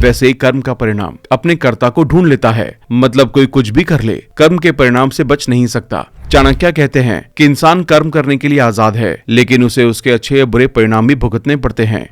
वैसे ही कर्म का परिणाम अपने कर्ता को ढूंढ लेता है। मतलब कोई कुछ भी कर ले, कर्म के परिणाम से बच नहीं सकता। चाणक्य कहते हैं कि इंसान कर्म करने के लिए आजाद है, लेकिन उसे उसके अच्छे या बुरे परिणाम भी भुगतने पड़ते हैं।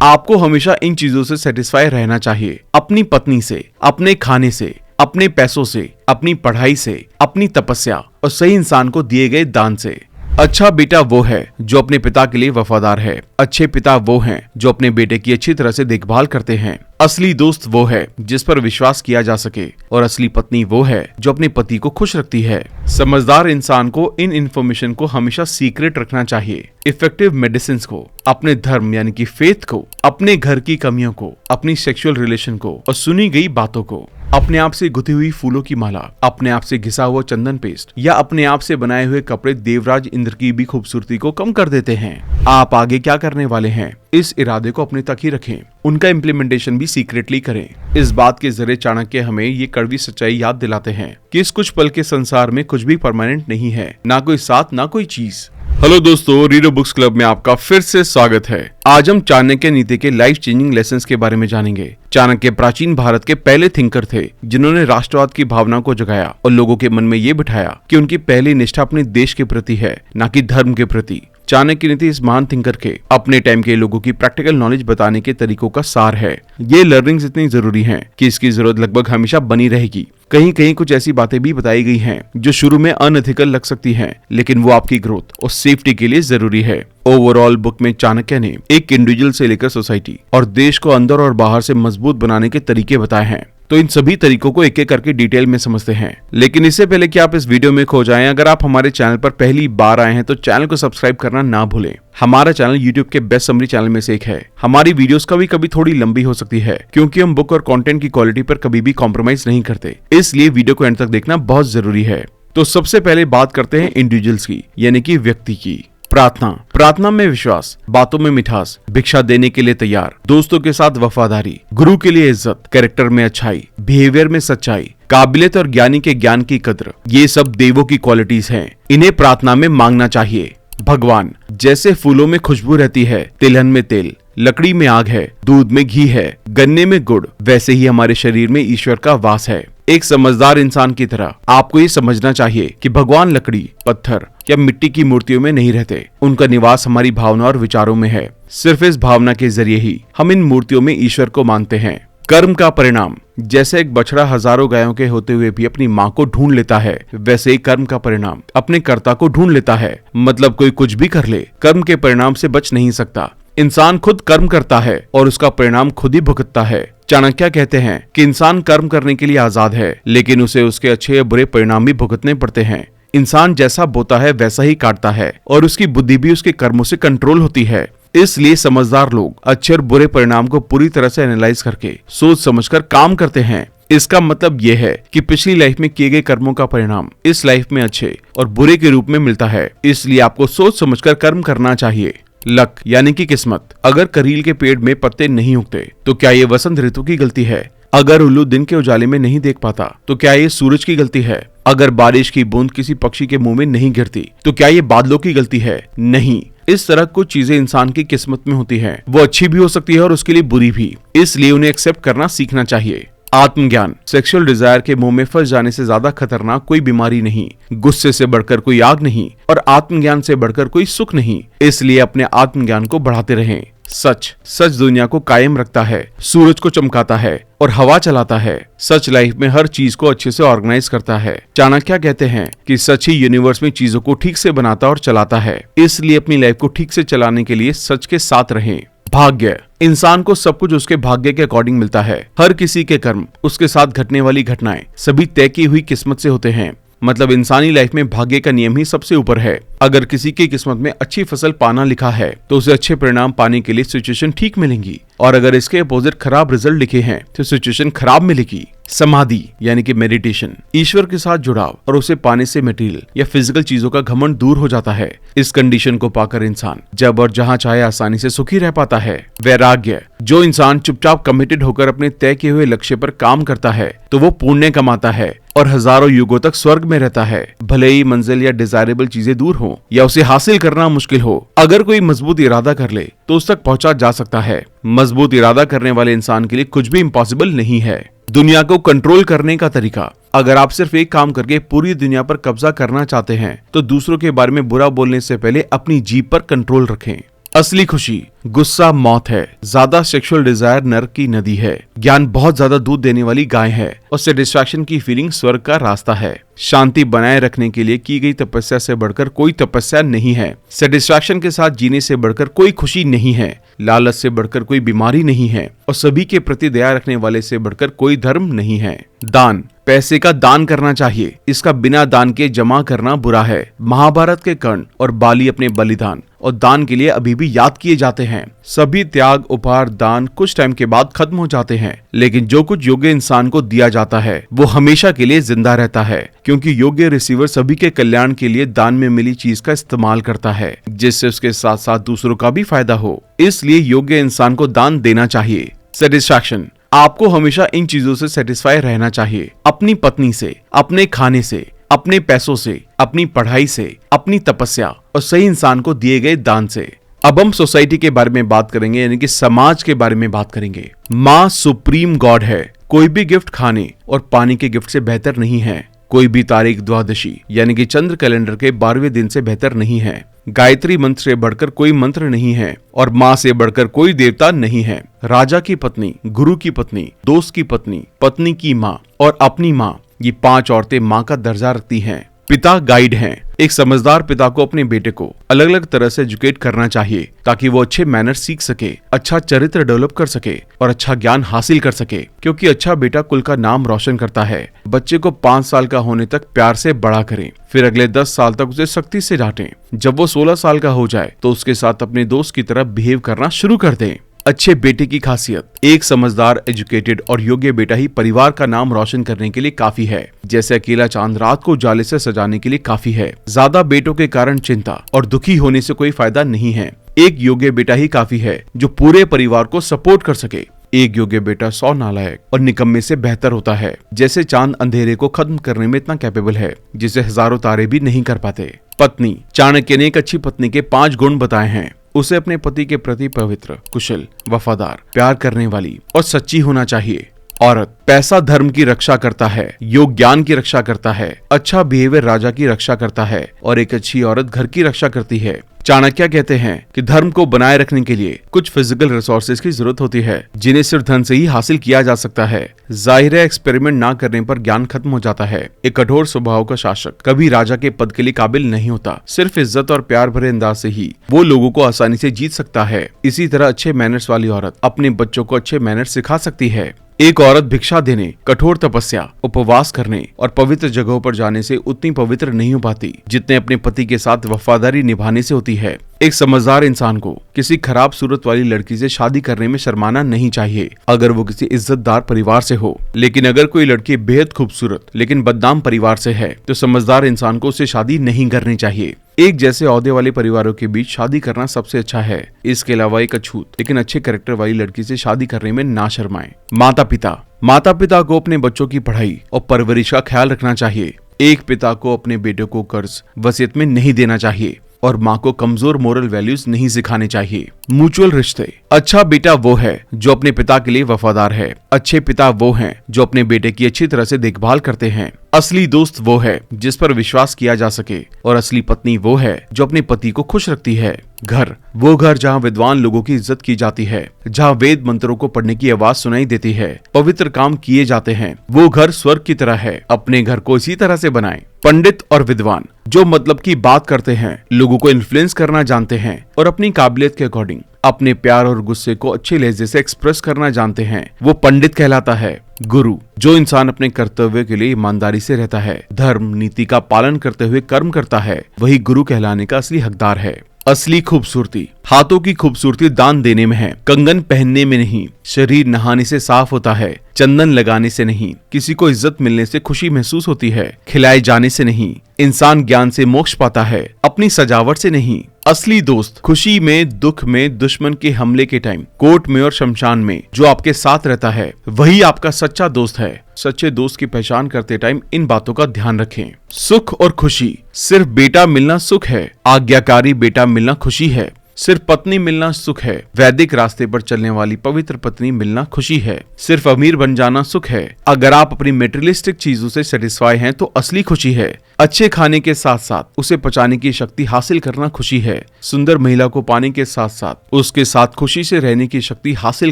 आपको हमेशा इन चीजों से सेटिस्फाई रहना चाहिए, अपनी पत्नी से, अपने खाने से, अपने पैसों से, अपनी पढ़ाई से, अपनी तपस्या और सही इंसान को दिए गए दान से। अच्छा बेटा वो है जो अपने पिता के लिए वफादार है। अच्छे पिता वो हैं जो अपने बेटे की अच्छी तरह से देखभाल करते हैं। असली दोस्त वो है जिस पर विश्वास किया जा सके, और असली पत्नी वो है जो अपने पति को खुश रखती है। समझदार इंसान को इन इन्फॉर्मेशन को हमेशा सीक्रेट रखना चाहिए। इफेक्टिव मेडिसिन को, अपने धर्म यानी कि फेथ को, अपने घर की कमियों को, अपनी सेक्सुअल रिलेशन को और सुनी गई बातों को, अपने आप से गुथी हुई फूलों की माला, अपने आप से घिसा हुआ चंदन पेस्ट या अपने आप से बनाए हुए कपड़े देवराज इंद्र की भी खूबसूरती को कम कर देते हैं। आप आगे क्या करने वाले हैं, इस इरादे को अपने तक ही रखें। उनका इम्प्लीमेंटेशन भी सीक्रेटली करें। इस बात के जरिए चाणक्य हमें ये कड़वी सच्चाई याद दिलाते हैं कि इस कुछ पल के संसार में कुछ भी परमानेंट नहीं है, ना कोई साथ, ना कोई चीज। हेलो दोस्तों, रीडर बुक्स क्लब में आपका फिर से स्वागत है। आज हम चाणक्य नीति के लाइफ चेंजिंग लेसन्स के बारे में जानेंगे। चाणक्य प्राचीन भारत के पहले थिंकर थे जिन्होंने राष्ट्रवाद की भावना को जगाया और लोगों के मन में ये बिठाया कि उनकी पहली निष्ठा अपने देश के प्रति है, न कि धर्म के प्रति। चाणक्य नीति इस महान थिंकर के अपने टाइम के लोगों की प्रैक्टिकल नॉलेज बताने के तरीकों का सार है। ये लर्निंग्स इतनी जरूरी हैं कि इसकी जरूरत लगभग हमेशा बनी रहेगी। कहीं कहीं कुछ ऐसी बातें भी बताई गई हैं जो शुरू में अनएथिकल लग सकती हैं, लेकिन वो आपकी ग्रोथ और सेफ्टी के लिए जरूरी है। ओवरऑल बुक में चाणक्य ने एक इंडिविजुअल से लेकर सोसाइटी और देश को अंदर और बाहर से मजबूत बनाने के तरीके बताए हैं। तो इन सभी तरीकों को एक एक करके डिटेल में समझते हैं। लेकिन इससे पहले कि आप इस वीडियो में खो जाएं, अगर आप हमारे चैनल पर पहली बार आए हैं तो चैनल को सब्सक्राइब करना ना भूलें। हमारा चैनल YouTube के बेस्ट समरी चैनल में से एक है। हमारी वीडियोस कभी कभी थोड़ी लंबी हो सकती है क्योंकि हम बुक और कंटेंट की क्वालिटी पर कभी भी कॉम्प्रोमाइज नहीं करते, इसलिए वीडियो को एंड तक देखना बहुत जरूरी है। तो सबसे पहले बात करते हैं इंडिविजुअल्स की, यानी कि व्यक्ति की। प्रार्थना में विश्वास, बातों में मिठास, भिक्षा देने के लिए तैयार, दोस्तों के साथ वफादारी, गुरु के लिए इज्जत, कैरेक्टर में अच्छाई, बिहेवियर में सच्चाई, काबिलियत और ज्ञानी के ज्ञान की कद्र, ये सब देवों की क्वालिटीज हैं। इन्हें प्रार्थना में मांगना चाहिए। भगवान, जैसे फूलों में खुशबू रहती है, तिलहन में तेल, लकड़ी में आग है, दूध में घी है, गन्ने में गुड़, वैसे ही हमारे शरीर में ईश्वर का वास है। एक समझदार इंसान की तरह आपको ये समझना चाहिए कि भगवान लकड़ी, पत्थर या मिट्टी की मूर्तियों में नहीं रहते। उनका निवास हमारी भावना और विचारों में है। सिर्फ इस भावना के जरिए ही हम इन मूर्तियों में ईश्वर को मानते हैं। कर्म का परिणाम, जैसे एक बछड़ा हजारों गायों के होते हुए भी अपनी माँ को ढूंढ लेता है, वैसे ही कर्म का परिणाम अपने कर्ता को ढूंढ लेता है। मतलब कोई कुछ भी कर ले, कर्म के परिणाम से बच नहीं सकता। इंसान खुद कर्म करता है और उसका परिणाम खुद ही भुगतता है। चाणक्य कहते हैं कि इंसान कर्म करने के लिए आजाद है, लेकिन उसे उसके अच्छे या बुरे परिणाम भी भुगतने पड़ते हैं। इंसान जैसा बोता है वैसा ही काटता है, और उसकी बुद्धि भी उसके कर्मों से कंट्रोल होती है। इसलिए समझदार लोग अच्छे और बुरे परिणाम को पूरी तरह से एनालाइज करके सोच समझकर काम करते हैं। इसका मतलब ये है कि पिछली लाइफ में किए गए कर्मों का परिणाम इस लाइफ में अच्छे और बुरे के रूप में मिलता है। इसलिए आपको सोच समझकर कर्म करना चाहिए। लक यानी कि किस्मत, अगर करील के पेड़ में पत्ते नहीं उगते तो क्या ये वसंत ऋतु की गलती है? अगर उल्लू दिन के उजाले में नहीं देख पाता तो क्या ये सूरज की गलती है? अगर बारिश की बूंद किसी पक्षी के मुंह में नहीं गिरती तो क्या ये बादलों की गलती है? नहीं। इस तरह कुछ चीजें इंसान की किस्मत में होती हैं। वो अच्छी भी हो सकती है और उसके लिए बुरी भी, इसलिए उन्हें एक्सेप्ट करना सीखना चाहिए। आत्मज्ञान, सेक्सुअल डिजायर के मुंह में फंस जाने से ज्यादा खतरनाक कोई बीमारी नहीं, गुस्से से बढ़कर कोई आग नहीं, और आत्मज्ञान से बढ़कर कोई सुख नहीं। इसलिए अपने आत्मज्ञान को बढ़ाते रहें। सच दुनिया को कायम रखता है, सूरज को चमकाता है और हवा चलाता है। सच लाइफ में हर चीज को अच्छे से ऑर्गेनाइज करता है। चाणक्य कहते हैं कि सच ही यूनिवर्स में चीजों को ठीक से बनाता और चलाता है। इसलिए अपनी लाइफ को ठीक से चलाने के लिए सच के साथ रहें। भाग्य, इंसान को सब कुछ उसके भाग्य के अकॉर्डिंग मिलता है। हर किसी के कर्म, उसके साथ घटने वाली घटनाएं सभी तय की हुई किस्मत से होते हैं। मतलब इंसानी लाइफ में भाग्य का नियम ही सबसे ऊपर है। अगर किसी की किस्मत में अच्छी फसल पाना लिखा है तो उसे अच्छे परिणाम पाने के लिए सिचुएशन ठीक मिलेंगी, और अगर इसके अपोजिट खराब रिजल्ट लिखे हैं तो सिचुएशन खराब मिलेगी। समाधि यानी कि मेडिटेशन, ईश्वर के साथ जुड़ाव और उसे पाने से मटेरियल या फिजिकल चीजों का घमंड दूर हो जाता है। इस कंडीशन को पाकर इंसान जब और जहां चाहे आसानी से सुखी रह पाता है। वैराग्य, जो इंसान चुपचाप कमिटेड होकर अपने तय किए हुए लक्ष्य पर काम करता है तो वो पुण्य कमाता है और हजारों युगों तक स्वर्ग में रहता है। भले ही मंजिल या डिजायरेबल चीजें दूर हो या उसे हासिल करना मुश्किल हो, अगर कोई मजबूत इरादा कर ले तो उस तक पहुंचा जा सकता है। मजबूत इरादा करने वाले इंसान के लिए कुछ भी इम्पॉसिबल नहीं है। दुनिया को कंट्रोल करने का तरीका। अगर आप सिर्फ एक काम करके पूरी दुनिया पर कब्जा करना चाहते हैं तो दूसरों के बारे में बुरा बोलने से पहले अपनी जीभ पर कंट्रोल रखें। असली खुशी। गुस्सा मौत है, ज्यादा सेक्सुअल डिजायर नरक की नदी है, ज्ञान बहुत ज्यादा दूध देने वाली गाय है और सेटिस्फैक्शन की फीलिंग स्वर्ग का रास्ता है। शांति बनाए रखने के लिए की गई तपस्या से बढ़कर कोई तपस्या नहीं है। सेटिस्फैक्शन के साथ जीने से बढ़कर कोई खुशी नहीं है। लालच से बढ़कर कोई बीमारी नहीं है और सभी के प्रति दया रखने वाले से बढ़कर कोई धर्म नहीं है। दान। पैसे का दान करना चाहिए, इसका बिना दान के जमा करना बुरा है। महाभारत के कर्ण और बाली अपने बलिदान और दान के लिए अभी भी याद किए जाते हैं। सभी त्याग, उपहार, दान कुछ टाइम के बाद खत्म हो जाते हैं, लेकिन जो कुछ योग्य इंसान को दिया जाता है वो हमेशा के लिए जिंदा रहता है, क्योंकि योग्य रिसीवर सभी के कल्याण के लिए दान में मिली चीज का इस्तेमाल करता है, जिससे उसके साथ साथ दूसरों का भी फायदा हो। इसलिए योग्य इंसान को दान देना चाहिए। सेटिस्फैक्शन। आपको हमेशा इन चीजों से सेटिस्फाई रहना चाहिए। अपनी पत्नी से, अपने खाने से, अपने पैसों से, अपनी पढ़ाई से, अपनी तपस्या और सही इंसान को दिए गए दान से। अब हम सोसाइटी के बारे में बात करेंगे, यानी कि समाज के बारे में बात करेंगे। माँ सुप्रीम गॉड है। कोई भी गिफ्ट खाने और पानी के गिफ्ट से बेहतर नहीं है। कोई भी तारीख द्वादशी यानी कि चंद्र कैलेंडर के 12वें दिन से बेहतर नहीं है। गायत्री मंत्र से बढ़कर कोई मंत्र नहीं है और माँ से बढ़कर कोई देवता नहीं है। राजा की पत्नी, गुरु की पत्नी, दोस्त की पत्नी, पत्नी की माँ और अपनी माँ, ये 5 औरतें माँ का दर्जा रखती हैं। पिता गाइड हैं। एक समझदार पिता को अपने बेटे को अलग अलग तरह से एजुकेट करना चाहिए ताकि वो अच्छे मैनर सीख सके, अच्छा चरित्र डेवलप कर सके और अच्छा ज्ञान हासिल कर सके, क्योंकि अच्छा बेटा कुल का नाम रोशन करता है। बच्चे को 5 साल का होने तक प्यार से बड़ा करें, फिर अगले 10 साल तक उसे सख्ती से डांटें। जब वो 16 साल का हो जाए तो उसके साथ अपने दोस्त की तरह बिहेव करना शुरू कर दें। अच्छे बेटे की खासियत। एक समझदार, एजुकेटेड और योग्य बेटा ही परिवार का नाम रोशन करने के लिए काफी है, जैसे अकेला चांद रात को उजाले से सजाने के लिए काफी है। ज्यादा बेटों के कारण चिंता और दुखी होने से कोई फायदा नहीं है। एक योग्य बेटा ही काफी है जो पूरे परिवार को सपोर्ट कर सके। एक योग्य बेटा 100 नालायक और निकम्मे से बेहतर होता है। जैसे चांद अंधेरे को खत्म करने में इतना कैपेबल है जिसे हजारों तारे भी नहीं कर पाते। पत्नी। चाणक्य ने एक अच्छी पत्नी के 5 गुण बताए हैं। उसे अपने पति के प्रति पवित्र, कुशल, वफादार, प्यार करने वाली और सच्ची होना चाहिए। औरत। पैसा धर्म की रक्षा करता है, योग ज्ञान की रक्षा करता है, अच्छा बिहेवियर राजा की रक्षा करता है और एक अच्छी औरत घर की रक्षा करती है। चाणक्य कहते हैं कि धर्म को बनाए रखने के लिए कुछ फिजिकल रिसोर्सेज की जरूरत होती है जिन्हें सिर्फ धन से ही हासिल किया जा सकता है। जाहिर है एक्सपेरिमेंट ना करने पर ज्ञान खत्म हो जाता है। एक कठोर स्वभाव का शासक कभी राजा के पद के लिए काबिल नहीं होता। सिर्फ इज्जत और प्यार भरे अंदाज से ही वो लोगों को आसानी से जीत सकता है। इसी तरह अच्छे मैनर्स वाली औरत अपने बच्चों को अच्छे मैनर्स सिखा सकती है। एक औरत भिक्षा देने, कठोर तपस्या, उपवास करने और पवित्र जगहों पर जाने से उतनी पवित्र नहीं हो पाती जितने अपने पति के साथ वफादारी निभाने से होती है। एक समझदार इंसान को किसी खराब सूरत वाली लड़की से शादी करने में शर्माना नहीं चाहिए अगर वो किसी इज्जतदार परिवार से हो। लेकिन अगर कोई लड़की बेहद खूबसूरत लेकिन बदनाम परिवार से है तो समझदार इंसान को उससे शादी नहीं करनी चाहिए। एक जैसे औहदे वाले परिवारों के बीच शादी करना सबसे अच्छा है। इसके अलावा एक अछूत लेकिन अच्छे कैरेक्टर वाली लड़की से शादी करने में ना शर्माएं। माता पिता। माता पिता को अपने बच्चों की पढ़ाई और परवरिश का ख्याल रखना चाहिए। एक पिता को अपने बेटे को कर्ज वसीयत में नहीं देना चाहिए और माँ को कमजोर मोरल वैल्यूज नहीं सिखाने चाहिए। म्यूचुअल रिश्ते। अच्छा बेटा वो है जो अपने पिता के लिए वफादार है। अच्छे पिता वो हैं जो अपने बेटे की अच्छी तरह से देखभाल करते हैं। असली दोस्त वो है जिस पर विश्वास किया जा सके और असली पत्नी वो है जो अपने पति को खुश रखती है। घर। वो घर जहाँ विद्वान लोगों की इज्जत की जाती है, जहाँ वेद मंत्रों को पढ़ने की आवाज सुनाई देती है, पवित्र काम किए जाते हैं। वो घर स्वर्ग की तरह है। अपने घर को इसी तरह से बनाएं। पंडित और विद्वान जो मतलब की बात करते हैं, लोगों को इन्फ्लुएंस करना जानते हैं और अपनी काबिलियत के अकॉर्डिंग अपने प्यार और गुस्से को अच्छे लहजे से एक्सप्रेस करना जानते हैं, वो पंडित कहलाता है। गुरु। जो इंसान अपने कर्तव्य के लिए ईमानदारी से रहता है, धर्म नीति का पालन करते हुए कर्म करता है, वही गुरु कहलाने का असली हकदार है। असली खूबसूरती। हाथों की खूबसूरती दान देने में है, कंगन पहनने में नहीं। शरीर नहाने से साफ होता है, चंदन लगाने से नहीं। किसी को इज्जत मिलने से खुशी महसूस होती है, खिलाए जाने से नहीं। इंसान ज्ञान से मोक्ष पाता है, अपनी सजावट से नहीं। असली दोस्त। खुशी में, दुख में, दुश्मन के हमले के टाइम, कोर्ट में और शमशान में जो आपके साथ रहता है वही आपका सच्चा दोस्त है। सच्चे दोस्त की पहचान करते टाइम इन बातों का ध्यान रखें। सुख और खुशी, सिर्फ बेटा मिलना सुख है, आज्ञाकारी बेटा मिलना खुशी है। सिर्फ पत्नी मिलना सुख है, वैदिक रास्ते पर चलने वाली पवित्र पत्नी मिलना खुशी है। सिर्फ अमीर बन जाना सुख है, अगर आप अपनी मेटेरियलिस्टिक चीजों से सेटिस्फाई हैं तो असली खुशी है। अच्छे खाने के साथ साथ उसे पचाने की शक्ति हासिल करना खुशी है। सुंदर महिला को पाने के साथ साथ उसके साथ खुशी से रहने की शक्ति हासिल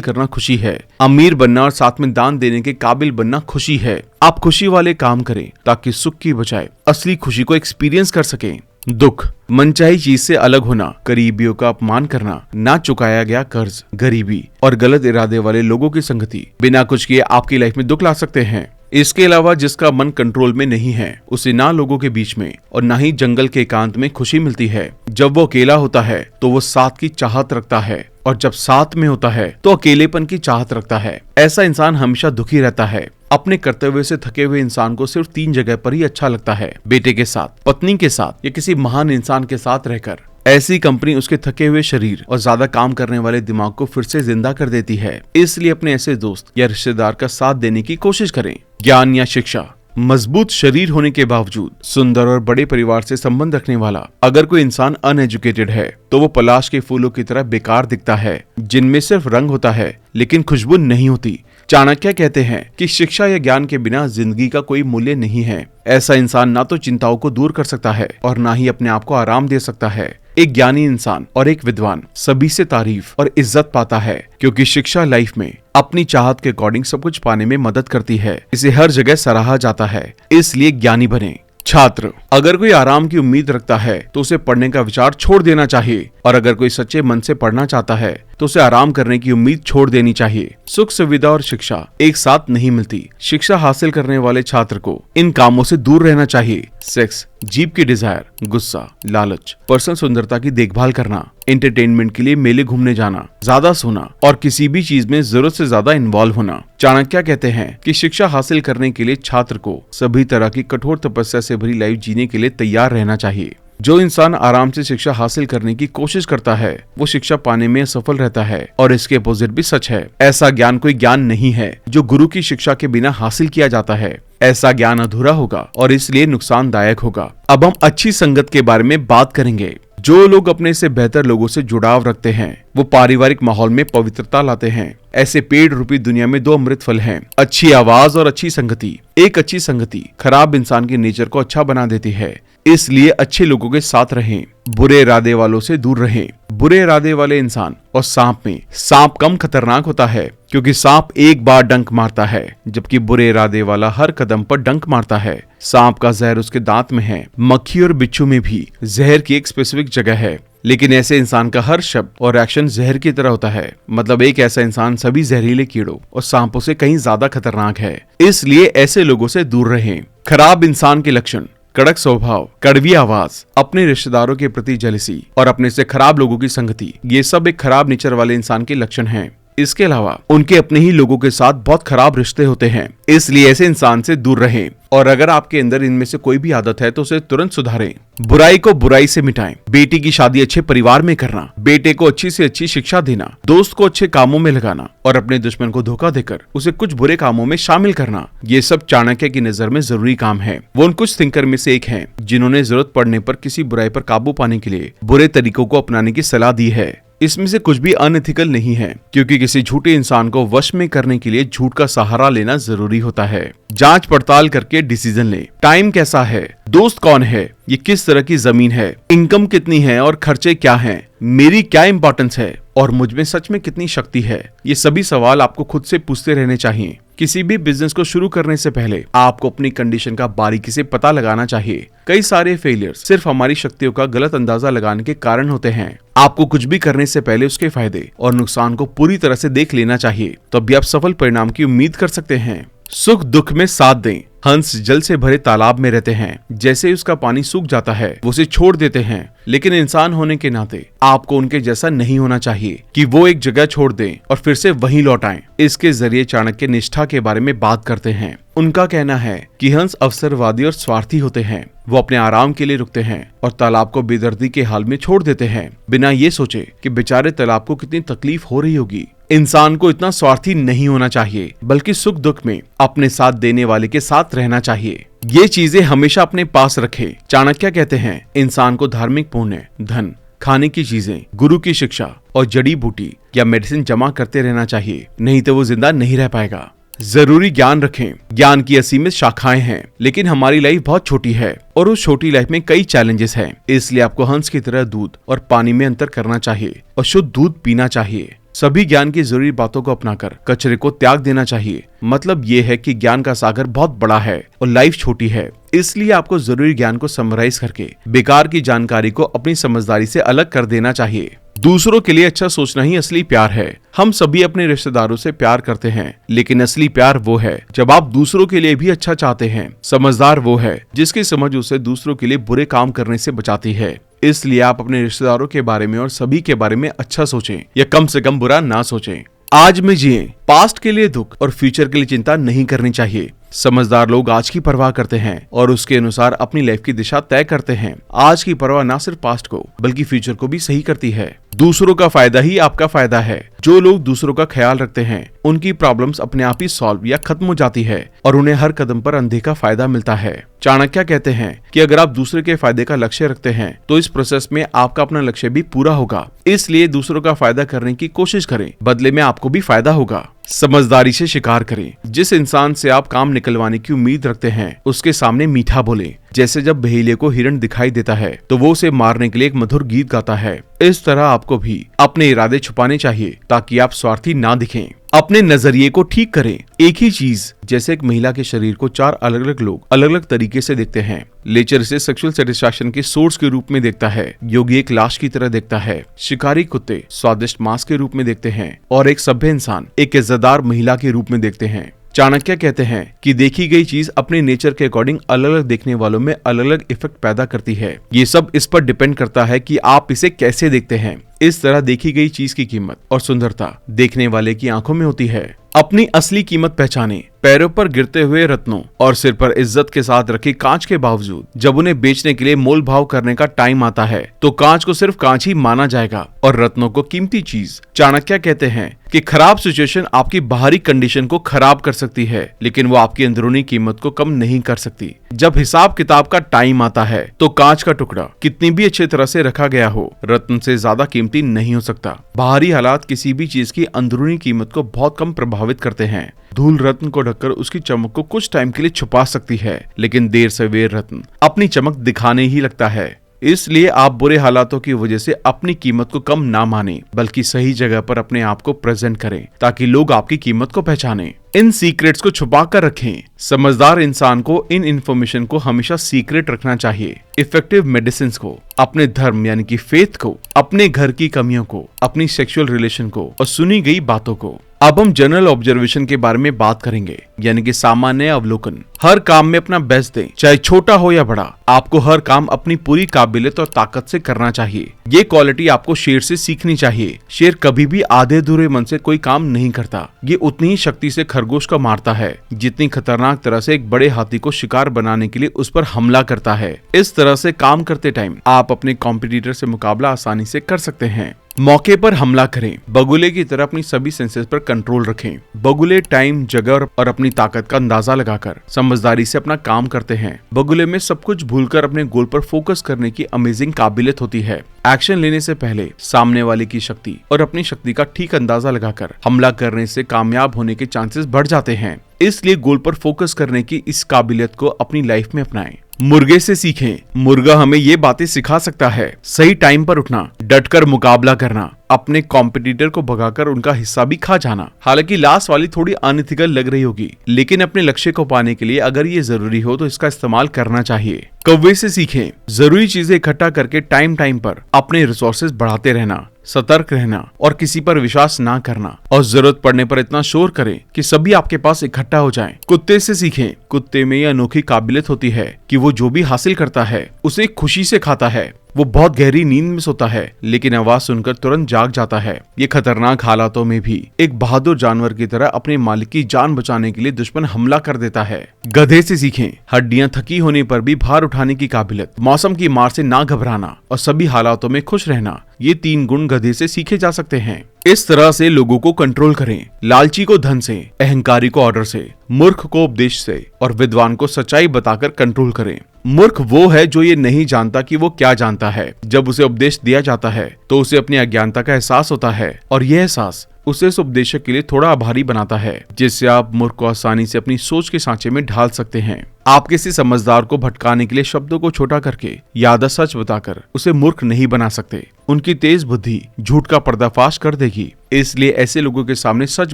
करना खुशी है। अमीर बनना और साथ में दान देने के काबिल बनना खुशी है। आप खुशी वाले काम करें ताकि सुख की बजाय असली खुशी को एक्सपीरियंस कर सकें। दुख, मनचाही चीज से अलग होना, करीबियों का अपमान करना, ना चुकाया गया कर्ज, गरीबी और गलत इरादे वाले लोगों की संगति बिना कुछ किए आपकी लाइफ में दुख ला सकते हैं। इसके अलावा जिसका मन कंट्रोल में नहीं है उसे ना लोगों के बीच में और ना ही जंगल के एकांत में खुशी मिलती है। जब वो अकेला होता है तो वो साथ की चाहत रखता है और जब साथ में होता है तो अकेलेपन की चाहत रखता है। ऐसा इंसान हमेशा दुखी रहता है। अपने कर्तव्य से थके हुए इंसान को सिर्फ 3 जगह पर ही अच्छा लगता है, बेटे के साथ, पत्नी के साथ या किसी महान इंसान के साथ रहकर। ऐसी कंपनी उसके थके हुए शरीर और ज्यादा काम करने वाले दिमाग को फिर से जिंदा कर देती है। इसलिए अपने ऐसे दोस्त या रिश्तेदार का साथ देने की कोशिश करें। ज्ञान या शिक्षा, मजबूत शरीर होने के बावजूद सुंदर और बड़े परिवार से संबंध रखने वाला अगर कोई इंसान अनएजुकेटेड है तो वो पलाश के फूलों की तरह बेकार दिखता है, जिनमें सिर्फ रंग होता है लेकिन खुशबू नहीं होती। चाणक्य कहते हैं कि शिक्षा या ज्ञान के बिना जिंदगी का कोई मूल्य नहीं है। ऐसा इंसान ना तो चिंताओं को दूर कर सकता है और ना ही अपने आप को आराम दे सकता है। एक ज्ञानी इंसान और एक विद्वान सभी से तारीफ और इज्जत पाता है, क्योंकि शिक्षा लाइफ में अपनी चाहत के अकॉर्डिंग सब कुछ पाने में मदद करती है। इसे हर जगह सराहा जाता है, इसलिए ज्ञानी बने। छात्र, अगर कोई आराम की उम्मीद रखता है तो उसे पढ़ने का विचार छोड़ देना चाहिए, और अगर कोई सच्चे मन से पढ़ना चाहता है तो उसे आराम करने की उम्मीद छोड़ देनी चाहिए। सुख, सुविधा और शिक्षा एक साथ नहीं मिलती। शिक्षा हासिल करने वाले छात्र को इन कामों से दूर रहना चाहिए। सेक्स, जीभ की डिजायर, गुस्सा, लालच, पर्सनल सुंदरता की देखभाल करना, एंटरटेनमेंट के लिए मेले घूमने जाना, ज्यादा सोना और किसी भी चीज में जरूरत से ज्यादा इन्वॉल्व होना। चाणक्य कहते हैं कि शिक्षा हासिल करने के लिए छात्र को सभी तरह की कठोर तपस्या से भरी लाइफ जीने के लिए तैयार रहना चाहिए। जो इंसान आराम से शिक्षा हासिल करने की कोशिश करता है वो शिक्षा पाने में सफल रहता है, और इसके अपोजिट भी सच है। ऐसा ज्ञान कोई ज्ञान नहीं है जो गुरु की शिक्षा के बिना हासिल किया जाता है। ऐसा ज्ञान अधूरा होगा और इसलिए नुकसानदायक होगा। अब हम अच्छी संगत के बारे में बात करेंगे। जो लोग अपने से बेहतर लोगों से जुड़ाव रखते हैं वो पारिवारिक माहौल में पवित्रता लाते हैं। ऐसे पेड़ रूपी दुनिया में 2 अमृत फल हैं, अच्छी आवाज और अच्छी संगति। एक अच्छी संगति खराब इंसान के नेचर को अच्छा बना देती है, इसलिए अच्छे लोगों के साथ रहें, बुरे इरादे वालों से दूर रहें। बुरे इरादे वाले इंसान और सांप में सांप कम खतरनाक होता है, क्योंकि सांप एक बार डंक मारता है, जबकि बुरे इरादे वाला हर कदम पर डंक मारता है। सांप का जहर उसके दांत में है। मक्खी और बिच्छू में भी जहर की एक स्पेसिफिक जगह है, लेकिन ऐसे इंसान का हर शब्द और एक्शन जहर की तरह होता है। मतलब एक ऐसा इंसान सभी जहरीले कीड़ों और सांपों से कहीं ज्यादा खतरनाक है, इसलिए ऐसे लोगों से दूर रहें। खराब इंसान के लक्षण: कड़क स्वभाव, कड़वी आवाज, अपने रिश्तेदारों के प्रति जेलसी और अपने से खराब लोगों की संगति, ये सब एक खराब नेचर वाले इंसान के लक्षण हैं। इसके अलावा उनके अपने ही लोगों के साथ बहुत खराब रिश्ते होते हैं, इसलिए ऐसे इंसान से दूर रहें। और अगर आपके अंदर इनमें से कोई भी आदत है तो उसे तुरंत सुधारें। बुराई को बुराई से मिटाएं। बेटी की शादी अच्छे परिवार में करना, बेटे को अच्छी से अच्छी शिक्षा देना, दोस्त को अच्छे कामों में लगाना और अपने दुश्मन को धोखा देकर उसे कुछ बुरे कामों में शामिल करना, ये सब चाणक्य की नजर में जरूरी काम है। वो उन कुछ थिंकर में से एक हैं जिन्होंने जरूरत पड़ने पर किसी बुराई पर काबू पाने के लिए बुरे तरीकों को अपनाने की सलाह दी है। इसमें से कुछ भी अनएथिकल नहीं है, क्योंकि किसी झूठे इंसान को वश में करने के लिए झूठ का सहारा लेना जरूरी होता है। जांच पड़ताल करके डिसीजन ले। टाइम कैसा है, दोस्त कौन है, ये किस तरह की जमीन है, इनकम कितनी है और खर्चे क्या हैं, मेरी क्या इंपॉर्टेंस है और मुझ में सच में कितनी शक्ति है, ये सभी सवाल आपको खुद से पूछते रहने चाहिए। किसी भी बिजनेस को शुरू करने से पहले आपको अपनी कंडीशन का बारीकी से पता लगाना चाहिए। कई सारे फेलियर्स सिर्फ हमारी शक्तियों का गलत अंदाजा लगाने के कारण होते हैं। आपको कुछ भी करने से पहले उसके फायदे और नुकसान को पूरी तरह से देख लेना चाहिए, तब भी आप सफल परिणाम की उम्मीद कर सकते हैं। सुख दुख में साथ दें। हंस जल से भरे तालाब में रहते हैं, जैसे ही उसका पानी सूख जाता है वो उसे छोड़ देते हैं। लेकिन इंसान होने के नाते आपको उनके जैसा नहीं होना चाहिए कि वो एक जगह छोड़ दें और फिर से वहीं लौट आएं। इसके जरिए चाणक्य निष्ठा के बारे में बात करते हैं। उनका कहना है कि हंस अवसरवादी और स्वार्थी होते हैं। वो अपने आराम के लिए रुकते हैं और तालाब को बेदर्दी के हाल में छोड़ देते हैं, बिना ये सोचे कि बेचारे तालाब को कितनी तकलीफ हो रही होगी। इंसान को इतना स्वार्थी नहीं होना चाहिए, बल्कि सुख दुख में अपने साथ देने वाले के साथ रहना चाहिए। ये चीजें हमेशा अपने पास रखे। चाणक्य कहते हैं इंसान को धार्मिक पुण्य, धन, खाने की चीजें, गुरु की शिक्षा और जड़ी बूटी या मेडिसिन जमा करते रहना चाहिए, नहीं तो वो जिंदा नहीं रह पाएगा। जरूरी ज्ञान रखें। ज्ञान की असीमित शाखाएं हैं, लेकिन हमारी लाइफ बहुत छोटी है और उस छोटी लाइफ में कई चैलेंजेस हैं। इसलिए आपको हंस की तरह दूध और पानी में अंतर करना चाहिए और शुद्ध दूध पीना चाहिए। सभी ज्ञान की जरूरी बातों को अपनाकर कचरे को त्याग देना चाहिए। मतलब ये है कि ज्ञान का सागर बहुत बड़ा है और लाइफ छोटी है, इसलिए आपको जरूरी ज्ञान को समराइज करके बेकार की जानकारी को अपनी समझदारी से अलग कर देना चाहिए। दूसरों के लिए अच्छा सोचना ही असली प्यार है। हम सभी अपने रिश्तेदारों से प्यार करते हैं, लेकिन असली प्यार वो है जब आप दूसरों के लिए भी अच्छा चाहते हैं। समझदार वो है जिसकी समझ उसे दूसरों के लिए बुरे काम करने से बचाती है। इसलिए आप अपने रिश्तेदारों के बारे में और सभी के बारे में अच्छा सोचें या कम से कम बुरा ना सोचें। आज में जिए। पास्ट के लिए दुख और फ्यूचर के लिए चिंता नहीं करनी चाहिए। समझदार लोग आज की परवाह करते हैं और उसके अनुसार अपनी लाइफ की दिशा तय करते हैं। आज की परवाह ना सिर्फ पास्ट को बल्कि फ्यूचर को भी सही करती है। दूसरों का फायदा ही आपका फायदा है। जो लोग दूसरों का ख्याल रखते हैं उनकी प्रॉब्लम्स अपने आप ही सॉल्व या खत्म हो जाती है और उन्हें हर कदम पर अनदेखा फायदा मिलता है। चाणक्य कहते हैं कि अगर आप दूसरे के फायदे का लक्ष्य रखते हैं तो इस प्रोसेस में आपका अपना लक्ष्य भी पूरा होगा। इसलिए दूसरों का फायदा करने की कोशिश करें, बदले में आपको भी फायदा होगा। समझदारी से शिकार करें। जिस इंसान से आप काम निकलवाने की उम्मीद रखते हैं उसके सामने मीठा बोलें। जैसे जब बहेलिये को हिरण दिखाई देता है तो वो उसे मारने के लिए एक मधुर गीत गाता है। इस तरह आपको भी अपने इरादे छुपाने चाहिए ताकि आप स्वार्थी ना दिखें। अपने नजरिए को ठीक करें। एक ही चीज जैसे एक महिला के शरीर को 4 अलग अलग लोग अलग अलग तरीके से देखते हैं। लेचर इसे सेक्सुअल सेटिस्फैक्शन के सोर्स के रूप में देखता है, योगी एक लाश की तरह देखता है, शिकारी कुत्ते स्वादिष्ट मांस के रूप में देखते हैं और एक सभ्य इंसान एक इज्जतदार महिला के रूप में देखते हैं। चाणक्य कहते हैं कि देखी गई चीज अपने नेचर के अकॉर्डिंग अलग अलग देखने वालों में अलग अलग इफेक्ट पैदा करती है। ये सब इस पर डिपेंड करता है कि आप इसे कैसे देखते हैं। इस तरह देखी गई चीज की कीमत और सुंदरता देखने वाले की आंखों में होती है। अपनी असली कीमत पहचाने। पैरों पर गिरते हुए रत्नों और सिर पर इज्जत के साथ रखे कांच के बावजूद जब उन्हें बेचने के लिए मोल भाव करने का टाइम आता है तो कांच को सिर्फ कांच ही माना जाएगा और रत्नों को कीमती चीज। चाणक्य कहते हैं कि खराब सिचुएशन आपकी बाहरी कंडीशन को खराब कर सकती है, लेकिन वो आपकी अंदरूनी कीमत को कम नहीं कर सकती। जब हिसाब किताब का टाइम आता है तो कांच का टुकड़ा कितनी भी अच्छी तरह से रखा गया हो, रत्न से ज्यादा कीमती नहीं हो सकता। बाहरी हालात किसी भी चीज की अंदरूनी कीमत को बहुत कम प्रभावित करते हैं। धूल रत्न को ढककर उसकी चमक को कुछ टाइम के लिए छुपा सकती है, लेकिन देर सवेर रत्न अपनी चमक दिखाने ही लगता है। इसलिए आप बुरे हालातों की वजह से अपनी कीमत को कम ना माने, बल्कि सही जगह पर अपने आप को प्रेजेंट करें ताकि लोग आपकी कीमत को पहचानें। इन सीक्रेट्स को छुपा कर रखें। समझदार इंसान को इन इंफॉर्मेशन को हमेशा सीक्रेट रखना चाहिए। इफेक्टिव मेडिसिन को, अपने धर्म यानी कि फेथ को, अपने घर की कमियों को, अपनी सेक्सुअल रिलेशन को और सुनी गई बातों को। अब हम जनरल ऑब्जर्वेशन के बारे में बात करेंगे, यानी कि सामान्य अवलोकन। हर काम में अपना बेस्ट दें, चाहे छोटा हो या बड़ा। आपको हर काम अपनी पूरी काबिलियत और ताकत से करना चाहिए। ये क्वालिटी आपको शेर से सीखनी चाहिए। शेर कभी भी आधे अधूरे मन से कोई काम नहीं करता। ये उतनी ही शक्ति से खरगोश को मारता है जितनी खतरनाक तरह से एक बड़े हाथी को शिकार बनाने के लिए उस पर हमला करता है। इस तरह से काम करते टाइम आप अपने कॉम्पिटिटर से मुकाबला आसानी से कर सकते हैं। मौके पर हमला करें। बगुले की तरह अपनी सभी सेंसेस पर कंट्रोल रखें। बगुले टाइम, जगह और अपनी ताकत का अंदाजा लगाकर समझदारी से अपना काम करते हैं। बगुले में सब कुछ भूलकर अपने गोल पर फोकस करने की अमेजिंग काबिलियत होती है। एक्शन लेने से पहले सामने वाले की शक्ति और अपनी शक्ति का ठीक अंदाजा लगाकर हमला करने से कामयाब होने के चांसेस बढ़ जाते हैं। इसलिए गोल पर फोकस करने की इस काबिलियत को अपनी लाइफ में अपनाएं। मुर्गे से सीखें। मुर्गा हमें ये बातें सिखा सकता है। सही टाइम पर उठना, डटकर मुकाबला करना, अपने कॉम्पिटिटर को भगाकर उनका हिस्सा भी खा जाना। हालांकि लास्ट वाली थोड़ी अनइथिकल लग रही होगी, लेकिन अपने लक्ष्य को पाने के लिए अगर ये जरूरी हो तो इसका इस्तेमाल करना चाहिए। कौवे से सीखें। जरूरी चीजें इकट्ठा करके टाइम पर अपने रिसोर्सेज बढ़ाते रहना, सतर्क रहना और किसी पर विश्वास ना करना, और जरूरत पड़ने पर इतना शोर करें कि सभी आपके पास इकट्ठा हो जाएं। कुत्ते से सीखें। कुत्ते में यह अनोखी काबिलियत होती है कि वो जो भी हासिल करता है उसे खुशी से खाता है। वो बहुत गहरी नींद में सोता है लेकिन आवाज सुनकर तुरंत जाग जाता है। ये खतरनाक हालातों में भी एक बहादुर जानवर की तरह अपने मालिक की जान बचाने के लिए दुश्मन हमला कर देता है। गधे से सीखें, हड्डियां थकी होने पर भी भार उठाने की काबिलियत, मौसम की मार से ना घबराना और सभी हालातों में खुश रहना, ये 3 गुण गधे से सीखे जा सकते हैं। इस तरह से लोगों को कंट्रोल करें। लालची को धन से, अहंकारी को ऑर्डर से, मूर्ख को उपदेश से और विद्वान को सच्चाई बताकर कंट्रोल करें। मूर्ख वो है जो ये नहीं जानता कि वो क्या जानता है। जब उसे उपदेश दिया जाता है तो उसे अपनी अज्ञानता का एहसास होता है और यह एहसास उसे उस उपदेशक के लिए थोड़ा आभारी बनाता है, जिससे आप मूर्ख को आसानी से अपनी सोच के सांचे में ढाल सकते हैं। आप किसी समझदार को भटकाने के लिए शब्दों को छोटा करके या आधा सच बताकर उसे मूर्ख नहीं बना सकते। उनकी तेज बुद्धि झूठ का पर्दाफाश कर देगी। इसलिए ऐसे लोगों के सामने सच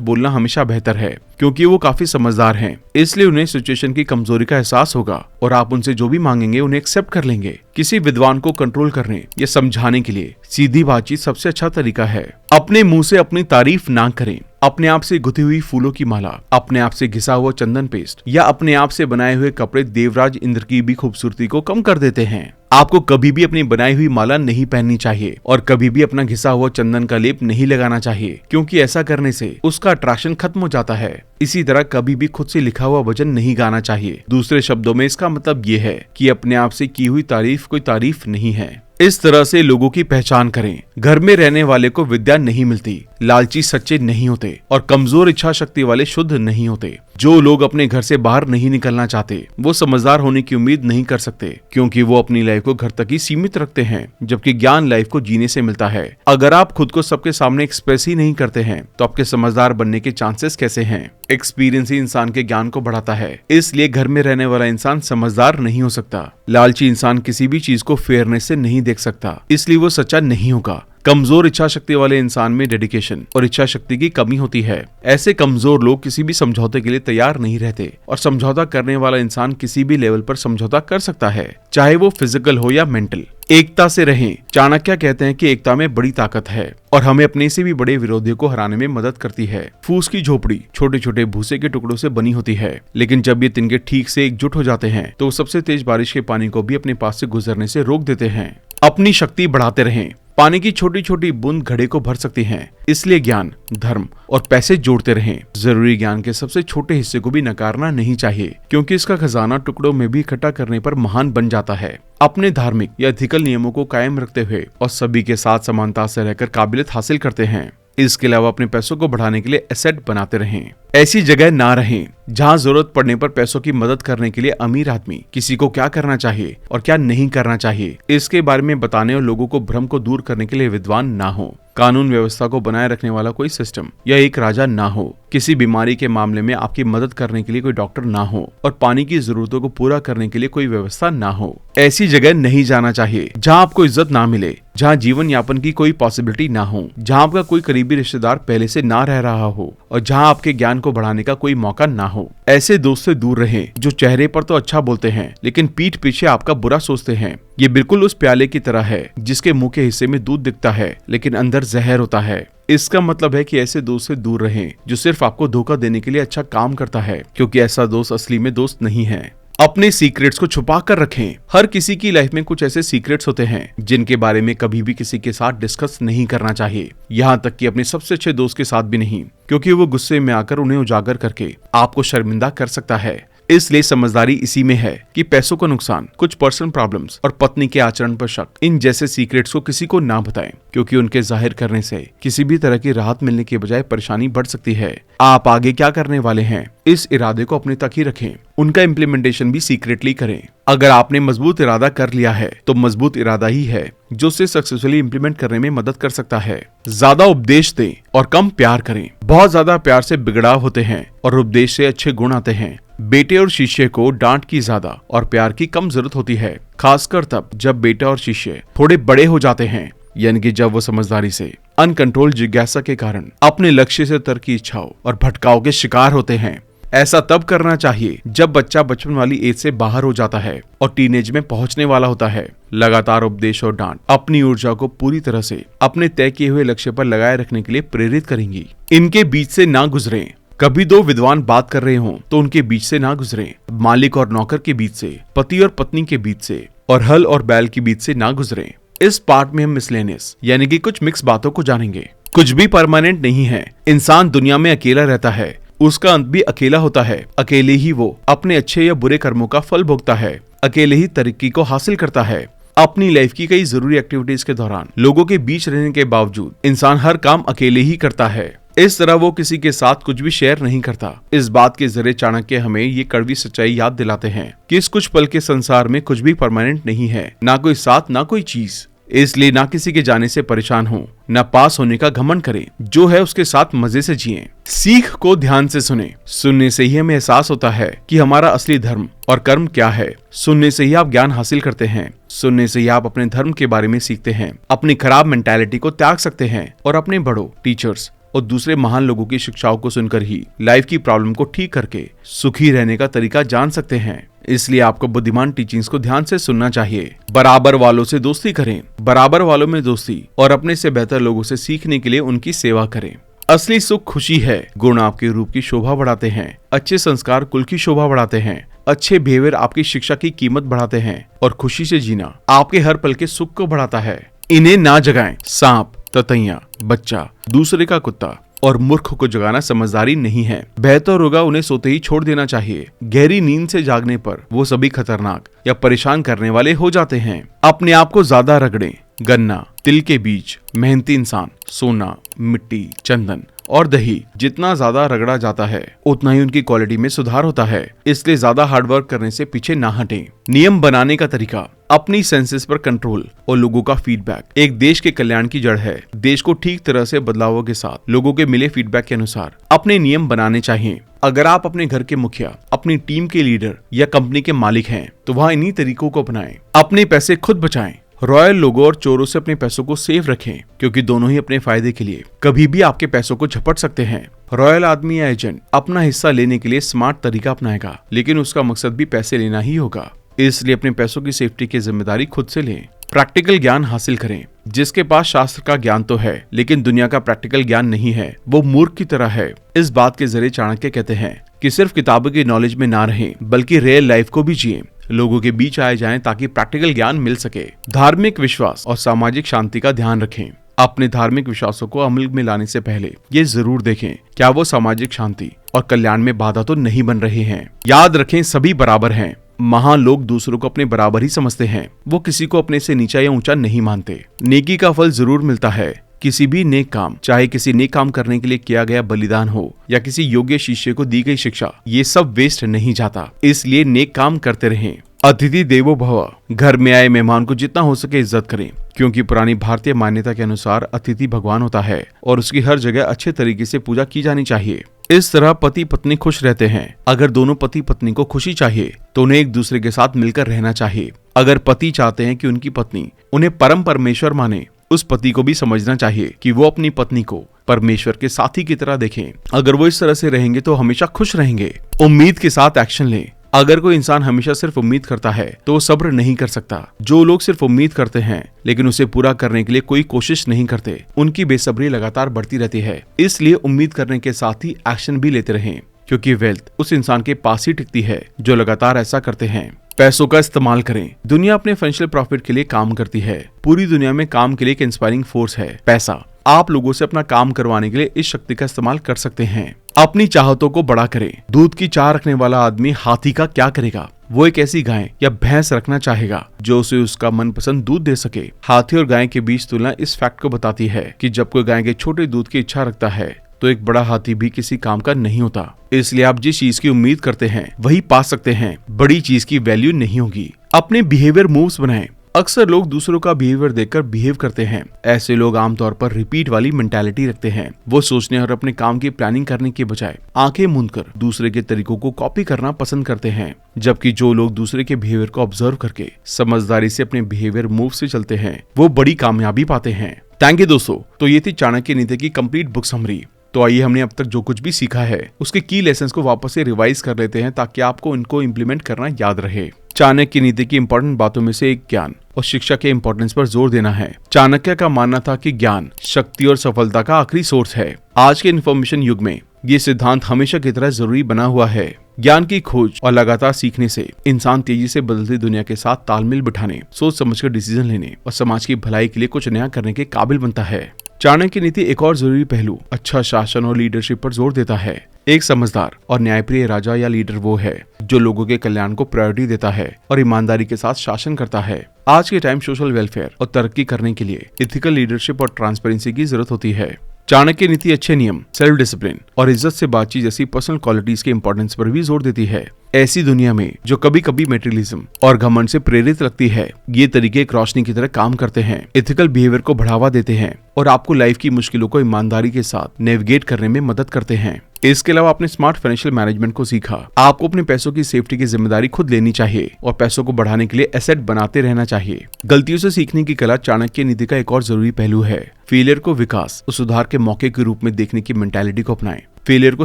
बोलना हमेशा बेहतर है, क्योंकि वो काफी समझदार हैं। इसलिए उन्हें सिचुएशन की कमजोरी का एहसास होगा और आप उनसे जो भी मांगेंगे उन्हें एक्सेप्ट कर लेंगे। किसी विद्वान को कंट्रोल करने या समझाने के लिए सीधी बातचीत सबसे अच्छा तरीका है। अपने मुंह से अपनी तारीफ ना करें। अपने आप से गुथी हुई फूलों की माला, अपने आप से घिसा हुआ चंदन पेस्ट या अपने आप से बनाए हुए कपड़े देवराज इंद्र की भी खूबसूरती को कम कर देते हैं। आपको कभी भी अपनी बनाई हुई माला नहीं पहननी चाहिए और कभी भी अपना घिसा हुआ चंदन का लेप नहीं लगाना चाहिए, क्योंकि ऐसा करने से उसका अट्रैक्शन खत्म हो जाता है। इसी तरह कभी भी खुद से लिखा हुआ भजन नहीं गाना चाहिए। दूसरे शब्दों में इसका मतलब ये है कि अपने आप से की हुई तारीफ कोई तारीफ नहीं है। इस तरह से लोगों की पहचान करें। घर में रहने वाले को विद्या नहीं मिलती, लालची सच्चे नहीं होते और कमजोर इच्छा शक्ति वाले शुद्ध नहीं होते। जो लोग अपने घर से बाहर नहीं निकलना चाहते वो समझदार होने की उम्मीद नहीं कर सकते, क्योंकि वो अपनी लाइफ को घर तक ही सीमित रखते हैं, जबकि ज्ञान लाइफ को जीने से मिलता है। अगर आप खुद को सबके सामने एक्सप्रेस ही नहीं करते हैं तो आपके समझदार बनने के चांसेस कैसे हैं? एक्सपीरियंस ही इंसान के ज्ञान को बढ़ाता है, इसलिए घर में रहने वाला इंसान समझदार नहीं हो सकता। लालची इंसान किसी भी चीज को फेयरनेस से नहीं देख सकता, इसलिए वो सच्चा नहीं होगा। कमजोर इच्छा शक्ति वाले इंसान में डेडिकेशन और इच्छा शक्ति की कमी होती है। ऐसे कमजोर लोग किसी भी समझौते के लिए तैयार नहीं रहते और समझौता करने वाला इंसान किसी भी लेवल पर समझौता कर सकता है, चाहे वो फिजिकल हो या मेंटल। एकता से रहें। चाणक्य कहते हैं कि एकता में बड़ी ताकत है और हमें अपने से भी बड़े विरोधियों को हराने में मदद करती है। फूस की झोपड़ी छोटे छोटे भूसे के टुकड़ों से बनी होती है, लेकिन जब ये तिनके ठीक से एकजुट हो जाते हैं तो सबसे तेज बारिश के पानी को भी अपने पास से गुजरने से रोक देते हैं। अपनी शक्ति बढ़ाते रहें। पानी की छोटी छोटी बूंद घड़े को भर सकती हैं, इसलिए ज्ञान, धर्म और पैसे जोड़ते रहें। जरूरी ज्ञान के सबसे छोटे हिस्से को भी नकारना नहीं चाहिए, क्योंकि इसका खजाना टुकड़ों में भी इकट्ठा करने पर महान बन जाता है। अपने धार्मिक या एथिकल नियमों को कायम रखते हुए और सभी के साथ समानता से रहकर काबिलियत हासिल करते हैं। इसके अलावा अपने पैसों को बढ़ाने के लिए एसेट बनाते रहें। ऐसी जगह ना रहें जहां जरूरत पड़ने पर पैसों की मदद करने के लिए अमीर आदमी किसी को क्या करना चाहिए और क्या नहीं करना चाहिए इसके बारे में बताने और लोगों को भ्रम को दूर करने के लिए विद्वान ना हो। कानून व्यवस्था को बनाए रखने वाला कोई सिस्टम या एक राजा ना हो। किसी बीमारी के मामले में आपकी मदद करने के लिए कोई डॉक्टर ना हो और पानी की जरूरतों को पूरा करने के लिए कोई व्यवस्था ना हो। ऐसी जगह नहीं जाना चाहिए जहां आपको इज्जत ना मिले, जहां जीवन यापन की कोई पॉसिबिलिटी ना हो, जहां आपका कोई करीबी रिश्तेदार पहले से ना रह रहा हो और जहां आपके ज्ञान को बढ़ाने का कोई मौका ना हो। ऐसे दोस्त से दूर रहें जो चेहरे पर तो अच्छा बोलते हैं लेकिन पीठ पीछे आपका बुरा सोचते हैं। ये बिल्कुल उस प्याले की तरह है जिसके मुंह के हिस्से में दूध दिखता है लेकिन अंदर जहर होता है। इसका मतलब है कि ऐसे दोस्त से दूर रहें जो सिर्फ आपको धोखा देने के लिए अच्छा काम करता है, क्योंकि ऐसा दोस्त असली में दोस्त नहीं है। अपने सीक्रेट्स को छुपा कर रखें। हर किसी की लाइफ में कुछ ऐसे सीक्रेट्स होते हैं जिनके बारे में कभी भी किसी के साथ डिस्कस नहीं करना चाहिए, यहाँ तक कि अपने सबसे अच्छे दोस्त के साथ भी नहीं, क्योंकि वो गुस्से में आकर उन्हें उजागर करके आपको शर्मिंदा कर सकता है। इसलिए समझदारी इसी में है कि पैसों का नुकसान, कुछ पर्सनल प्रॉब्लम्स और पत्नी के आचरण पर शक, इन जैसे सीक्रेट्स को किसी को ना बताएं, क्योंकि उनके जाहिर करने से किसी भी तरह की राहत मिलने के बजाय परेशानी बढ़ सकती है। आप आगे क्या करने वाले हैं इस इरादे को अपने तक ही रखें, उनका इम्प्लीमेंटेशन भी सीक्रेटली करें। अगर आपने मजबूत इरादा कर लिया है तो मजबूत इरादा ही है जो उसे सक्सेसफुली इम्प्लीमेंट करने में मदद कर सकता है। ज्यादा उपदेश दें और कम प्यार करें। बहुत ज्यादा प्यार से बिगड़ाव होते हैं और उपदेश से अच्छे गुण आते हैं। बेटे और शिष्य को डांट की ज्यादा और प्यार की कम जरूरत होती है, खासकर तब जब बेटा और शिष्य थोड़े बड़े हो जाते हैं, यानी कि जब वो समझदारी से, अनकंट्रोल जिज्ञासा के कारण अपने लक्ष्य से तर की इच्छाओं और भटकाव के शिकार होते हैं। ऐसा तब करना चाहिए जब बच्चा बचपन वाली एज से बाहर हो जाता है और टीनेज में पहुंचने वाला होता है। लगातार उपदेश और डांट अपनी ऊर्जा को पूरी तरह से अपने तय किए हुए लक्ष्य पर लगाए रखने के लिए प्रेरित करेंगी। इनके बीच से ना गुजरें। कभी दो विद्वान बात कर रहे हों तो उनके बीच से ना गुजरें। मालिक और नौकर के बीच से, पति और पत्नी के बीच से और हल और बैल के बीच से ना गुजरे। इस पार्ट में हम मिसलेनियस यानी कि कुछ मिक्स बातों को जानेंगे। कुछ भी परमानेंट नहीं है। इंसान दुनिया में अकेला रहता है, उसका अंत भी अकेला होता है। अकेले ही वो अपने अच्छे या बुरे कर्मों का फल भोगता है, अकेले ही तरक्की को हासिल करता है। अपनी लाइफ की कई जरूरी एक्टिविटीज के दौरान लोगों के बीच रहने के बावजूद इंसान हर काम अकेले ही करता है। इस तरह वो किसी के साथ कुछ भी शेयर नहीं करता। इस बात के जरिए चाणक्य हमें ये कड़वी सच्चाई याद दिलाते हैं कि इस कुछ पल के संसार में कुछ भी परमानेंट नहीं है, ना कोई साथ ना कोई चीज। इसलिए ना किसी के जाने से परेशान हो, ना पास होने का घमंड करें, जो है उसके साथ मजे से जिएं। सीख को ध्यान से सुने। सुनने से ही हमें एहसास होता है कि हमारा असली धर्म और कर्म क्या है। सुनने से ही आप ज्ञान हासिल करते हैं। सुनने से ही आप अपने धर्म के बारे में सीखते हैं, अपनी खराब मेंटालिटी को त्याग सकते हैं और अपने बड़ों, टीचर्स और दूसरे महान लोगों की शिक्षाओं को सुनकर ही लाइफ की प्रॉब्लम को ठीक करके सुखी रहने का तरीका जान सकते हैं। इसलिए आपको बुद्धिमान टीचिंग्स को ध्यान से सुनना चाहिए। बराबर वालों से दोस्ती करें, बराबर वालों में दोस्ती और अपने से बेहतर लोगों से सीखने के लिए उनकी सेवा करें। असली सुख खुशी है। गुण आपके रूप की शोभा बढ़ाते हैं, अच्छे संस्कार कुल की शोभा बढ़ाते हैं, अच्छे बिहेवियर आपकी शिक्षा की कीमत बढ़ाते हैं और खुशी से जीना आपके हर पल के सुख को बढ़ाता है। इन्हें ना जगाएं। सांप, ततैया, बच्चा, दूसरे का कुत्ता और मूर्ख को जगाना समझदारी नहीं है। बेहतर होगा उन्हें सोते ही छोड़ देना चाहिए। गहरी नींद से जागने पर वो सभी खतरनाक या परेशान करने वाले हो जाते हैं। अपने आप को ज्यादा रगड़ें। गन्ना, तिल के बीज, मेहनती इंसान, सोना, मिट्टी, चंदन और दही जितना ज्यादा रगड़ा जाता है उतना ही उनकी क्वालिटी में सुधार होता है। इसलिए ज्यादा हार्डवर्क करने से पीछे ना हटें। नियम बनाने का तरीका। अपनी सेंसेस पर कंट्रोल और लोगों का फीडबैक एक देश के कल्याण की जड़ है। देश को ठीक तरह से बदलावों के साथ लोगों के मिले फीडबैक के अनुसार अपने नियम बनाने चाहिए। अगर आप अपने घर के मुखिया, अपनी टीम के लीडर या कंपनी के मालिक हैं तो वहाँ इन्हीं तरीकों को अपनाएं। अपने पैसे खुद बचाएं। रॉयल लोगों और चोरों से अपने पैसों को सेफ रखें, क्योंकि दोनों ही अपने फायदे के लिए कभी भी आपके पैसों को झपट सकते हैं। रॉयल आदमी या एजेंट अपना हिस्सा लेने के लिए स्मार्ट तरीका अपनाएगा, लेकिन उसका मकसद भी पैसे लेना ही होगा। इसलिए अपने पैसों की सेफ्टी की जिम्मेदारी खुद से लें। प्रैक्टिकल ज्ञान हासिल करें। जिसके पास शास्त्र का ज्ञान तो है लेकिन दुनिया का प्रैक्टिकल ज्ञान नहीं है, वो मूर्ख की तरह है। इस बात के जरिए चाणक्य कहते हैं कि सिर्फ किताबों की नॉलेज में ना रहें, बल्कि रियल लाइफ को भी जिएं। लोगों के बीच आए जाएं ताकि प्रैक्टिकल ज्ञान मिल सके। धार्मिक विश्वास और सामाजिक शांति का ध्यान रखें। अपने धार्मिक विश्वासों को अमल में लाने से पहले ये जरूर देखें क्या वो सामाजिक शांति और कल्याण में बाधा तो नहीं बन रहे हैं। याद रखें, सभी बराबर हैं। महान लोग दूसरों को अपने बराबर ही समझते हैं। वो किसी को अपने से नीचा या ऊंचा नहीं मानते। नेकी का फल जरूर मिलता है। किसी भी नेक काम, चाहे किसी नेक काम करने के लिए किया गया बलिदान हो या किसी योग्य शिष्य को दी गई शिक्षा, ये सब वेस्ट नहीं जाता। इसलिए नेक काम करते रहें। अतिथि देवो भव। घर में आए मेहमान को जितना हो सके इज्जत करें, क्योंकि पुरानी भारतीय मान्यता के अनुसार अतिथि भगवान होता है और उसकी हर जगह अच्छे तरीके से पूजा की जानी चाहिए। इस तरह पति पत्नी खुश रहते हैं। अगर दोनों पति पत्नी को खुशी चाहिए तो उन्हें एक दूसरे के साथ मिलकर रहना चाहिए। अगर पति चाहते हैं कि उनकी पत्नी उन्हें परम परमेश्वर माने, उस पति को भी समझना चाहिए कि वो अपनी पत्नी को परमेश्वर के साथी की तरह देखें। अगर वो इस तरह से रहेंगे तो हमेशा खुश रहेंगे। उम्मीद के साथ एक्शन लें। अगर कोई इंसान हमेशा सिर्फ उम्मीद करता है तो वो सब्र नहीं कर सकता। जो लोग सिर्फ उम्मीद करते हैं लेकिन उसे पूरा करने के लिए कोई कोशिश नहीं करते, उनकी बेसब्री लगातार बढ़ती रहती है। इसलिए उम्मीद करने के साथ ही एक्शन भी लेते रहें, क्योंकि वेल्थ उस इंसान के पास ही टिकती है जो लगातार ऐसा करते हैं। पैसों का इस्तेमाल करें। दुनिया अपने फाइनेंशियल प्रॉफिट के लिए काम करती है। पूरी दुनिया में काम के लिए एक इंस्पायरिंग फोर्स है, पैसा। आप लोगों से अपना काम करवाने के लिए इस शक्ति का इस्तेमाल कर सकते हैं। अपनी चाहतों को बड़ा करें। दूध की चाह रखने वाला आदमी हाथी का क्या करेगा? वो एक ऐसी गाय या भैंस रखना चाहेगा जो उसे उसका मनपसंद दूध दे सके। हाथी और गाय के बीच तुलना इस फैक्ट को बताती है कि जब कोई गाय के छोटे दूध की इच्छा रखता है तो एक बड़ा हाथी भी किसी काम का नहीं होता। इसलिए आप जिस चीज की उम्मीद करते हैं वही पा सकते हैं। बड़ी चीज की वैल्यू नहीं होगी। अपने बिहेवियर मूव्स बनाएं। अक्सर लोग दूसरों का बिहेवियर देखकर बिहेव करते हैं। ऐसे लोग आमतौर पर रिपीट वाली मेंटालिटी रखते हैं। वो सोचने और अपने काम की प्लानिंग करने के बजाय आंखें मूंदकर दूसरे के तरीकों को कॉपी करना पसंद करते हैं। जबकि जो लोग दूसरे के बिहेवियर को ऑब्जर्व करके समझदारी से अपने बिहेवियर मूव से चलते हैं वो बड़ी कामयाबी पाते हैं। थैंक यू दोस्तों। तो ये थी चाणक्य नीति की कंप्लीट बुक समरी। तो आइए हमने अब तक जो कुछ भी सीखा है उसके की लेसन्स को वापस से रिवाइज कर लेते हैं ताकि आपको इनको इम्प्लीमेंट करना याद रहे। चाणक्य नीति की इंपॉर्टेंट बातों में से एक ज्ञान और शिक्षा के इंपॉर्टेंस पर जोर देना है। चाणक्य का मानना था कि ज्ञान शक्ति और सफलता का आखिरी सोर्स है। आज के इन्फॉर्मेशन युग में ये सिद्धांत हमेशा की तरह जरूरी बना हुआ है। ज्ञान की खोज और लगातार सीखने से इंसान तेजी से बदलती दुनिया के साथ तालमेल बिठाने, सोच समझकर डिसीजन लेने और समाज की भलाई के लिए कुछ नया करने के काबिल बनता है। चाणक्य नीति एक और जरूरी पहलू अच्छा शासन और लीडरशिप पर जोर देता है। एक समझदार और न्यायप्रिय राजा या लीडर वो है जो लोगों के कल्याण को प्रायोरिटी देता है और ईमानदारी के साथ शासन करता है। आज के टाइम सोशल वेलफेयर और तरक्की करने के लिए एथिकल लीडरशिप और ट्रांसपेरेंसी की जरूरत होती है। चाणक्य नीति अच्छे नियम, सेल्फ डिसिप्लिन और इज्जत से बातचीत जैसी पर्सनल क्वालिटीज के इंपॉर्टेंस पर भी जोर देती है। ऐसी दुनिया में जो कभी कभी मेटेरियलिज्म और घमंड से प्रेरित लगती है, ये तरीके एक रोशनी की तरह काम करते हैं, एथिकल बिहेवियर को बढ़ावा देते हैं और आपको लाइफ की मुश्किलों को ईमानदारी के साथ नेविगेट करने में मदद करते हैं। इसके अलावा आपने स्मार्ट फाइनेंशियल मैनेजमेंट को सीखा। आपको अपने पैसों की सेफ्टी की जिम्मेदारी खुद लेनी चाहिए और पैसों को बढ़ाने के लिए एसेट बनाते रहना चाहिए। गलतियों से सीखने की कला चाणक्य नीति का एक और जरूरी पहलू है। फेलियर को विकास और सुधार के मौके के रूप में देखने की मेंटालिटी को अपनाएं। फेलियर को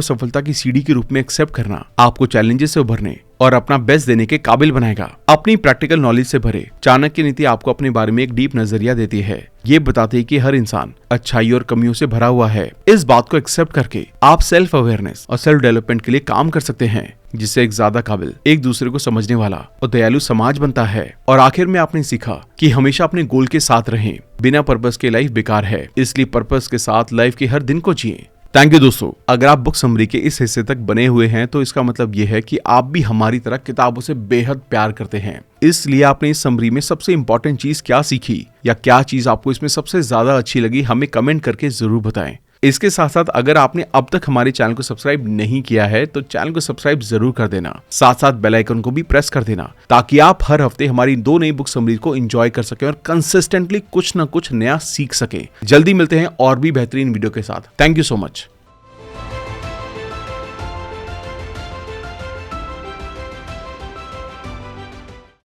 सफलता की सीढ़ी के रूप में एक्सेप्ट करना आपको चैलेंजेस से उभरने और अपना बेस्ट देने के काबिल बनाएगा। अपनी प्रैक्टिकल नॉलेज से भरे चाणक्य नीति आपको अपने बारे में एक डीप नजरिया देती है। ये बताती है कि हर इंसान अच्छाई और कमियों से भरा हुआ है। इस बात को एक्सेप्ट करके आप सेल्फ अवेयरनेस और सेल्फ डेवलपमेंट के लिए काम कर सकते हैं, जिससे एक ज्यादा काबिल, एक दूसरे को समझने वाला और दयालु समाज बनता है। और आखिर में आपने सीखा कि हमेशा अपने गोल के साथ रहें। बिना पर्पस के लाइफ बेकार है, इसलिए पर्पस के साथ लाइफ के हर दिन को जिए। थैंक यू दोस्तों। अगर आप बुक समरी के इस हिस्से तक बने हुए हैं तो इसका मतलब ये है कि आप भी हमारी तरह किताबों से बेहद प्यार करते हैं। इसलिए आपने इस समरी में सबसे इम्पोर्टेंट चीज क्या सीखी या क्या चीज आपको इसमें सबसे ज्यादा अच्छी लगी, हमें कमेंट करके जरूर बताएं। इसके साथ साथ अगर आपने अब तक हमारे चैनल को सब्सक्राइब नहीं किया है तो चैनल को सब्सक्राइब जरूर कर देना, साथ साथ बेल आइकन को भी प्रेस कर देना, ताकि आप हर हफ्ते हमारी 2 नई बुक समरी को एंजॉय कर सकें और कंसिस्टेंटली कुछ न कुछ नया सीख सकें। जल्दी मिलते हैं और भी बेहतरीन वीडियो के साथ। Thank you so much.